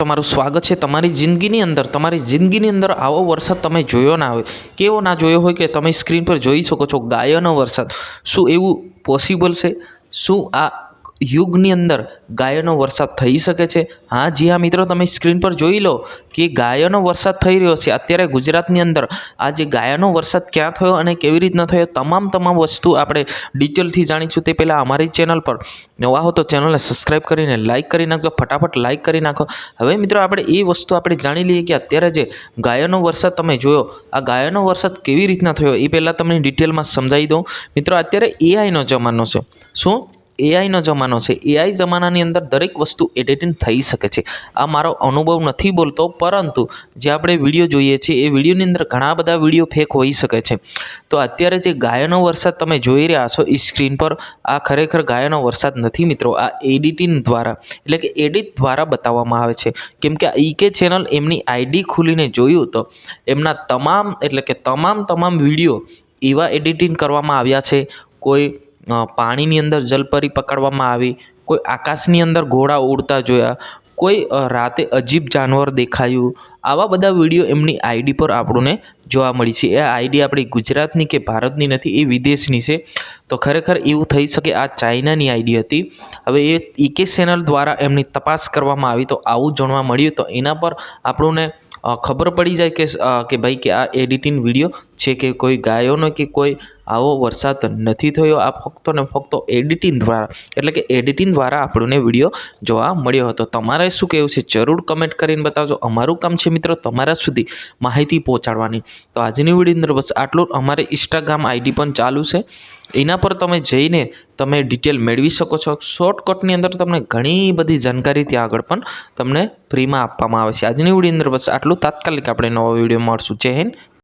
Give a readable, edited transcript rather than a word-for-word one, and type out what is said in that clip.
તમારું સ્વાગત છે તમારી જિંદગીની અંદર આવો વરસાદ તમે જોયો ના હોય, કેવો ના જોયો હોય કે તમે સ્ક્રીન પર જોઈ શકો છો ગાયોનો વરસાદ। શું એવું પોસિબલ છે? શું આ યુગની અંદર ગાયોનો વરસાદ થઈ શકે છે? હા જી હા મિત્રો, તમે સ્ક્રીન પર જોઈ લો કે ગાયોનો વરસાદ થઈ રહ્યો છે અત્યારે ગુજરાતની અંદર। આ જે ગાયોનો વરસાદ ક્યાં થયો અને કેવી રીતના થયો તમામ વસ્તુ આપણે ડિટેલથી જાણીશું। તે પહેલાં અમારી ચેનલ પર નવા હો તો ચેનલને સબસ્ક્રાઈબ કરીને લાઇક કરી નાખજો, ફટાફટ લાઇક કરી નાખો। હવે મિત્રો આપણે એ વસ્તુ આપણે જાણી લઈએ કે અત્યારે જે ગાયોનો વરસાદ તમે જોયો, આ ગાયોનો વરસાદ કેવી રીતના થયો એ પહેલાં તમને ડિટેલમાં સમજાવી દઉં। મિત્રો અત્યારે એઆઈનો જમાનો છે। શું? એઆઈનો જમાનો છે। એઆઈ જમાનાની અંદર દરેક વસ્તુ એડિટિંગ થઈ શકે છે। આ મારો અનુભવ નથી બોલતો, પરંતુ જે આપણે વિડીયો જોઈએ છીએ એ વિડીયોની અંદર ઘણા બધા વિડીયો ફેક હોઈ શકે છે। તો અત્યારે જે ગાયોનો વરસાદ તમે જોઈ રહ્યા છો એ સ્ક્રીન પર, આ ખરેખર ગાયોનો વરસાદ નથી મિત્રો, આ એડિટિંગ દ્વારા એટલે કે એડિટ દ્વારા બતાવવામાં આવે છે। કેમ કે ઈકે ચેનલ એમની આઈડી ખોલીને જોયું તો એમના તમામ વિડીયો એવા એડિટિંગ કરવામાં આવ્યા છે। કોઈ પાણીની અંદર જલપરી પકડવામાં આવી, કોઈ આકાશની અંદર ઘોડા ઉડતા જોયા, કોઈ રાતે અજીબ જાનવર દેખાયું, આવા બધા વિડીયો એમની આઈડી પર આપણને જોવા મળી છે। એ આઈડી આપણી ગુજરાતની કે ભારતની નથી, એ વિદેશની છે। તો ખરેખર એવું થઈ શકે આ ચાઇનાની આઈડી હતી। હવે એ ઈકે ચેનલ દ્વારા એમની તપાસ કરવામાં આવી તો આવું જાણવા મળ્યું, તો એના પર આપણને ખબર પડી જાય કે ભાઈ કે આ એડિટિંગ વિડીયો છે કે કોઈ ગાયોનો કે કોઈ આવો વરસાદ નથી થયો। આ ફક્ત ને ફક્ત એડિટિંગ દ્વારા એટલે કે એડિટિંગ દ્વારા આપણને વિડીયો જોવા મળ્યો હતો। તમારે શું કહેવું છે જરૂર કમેન્ટ કરીને બતાવજો। અમારું કામ છે મિત્રો તમારા સુધી માહિતી પહોંચાડવાની। તો આજની વિડીયોની અંદર બસ આટલું। અમારે ઇન્સ્ટાગ્રામ આઈડી પણ ચાલુ છે, એના પર તમે જઈને તમે ડિટેલ મેળવી શકો છો। શોર્ટકટની અંદર તમને ઘણી બધી જાણકારી ત્યાં આગળ પણ તમને ફ્રીમાં આપવામાં આવે છે। આજની વિડીયોની અંદર બસ આટલું। તાત્કાલિક આપણે નવા વિડીયો મળશું। જય હિન્દ।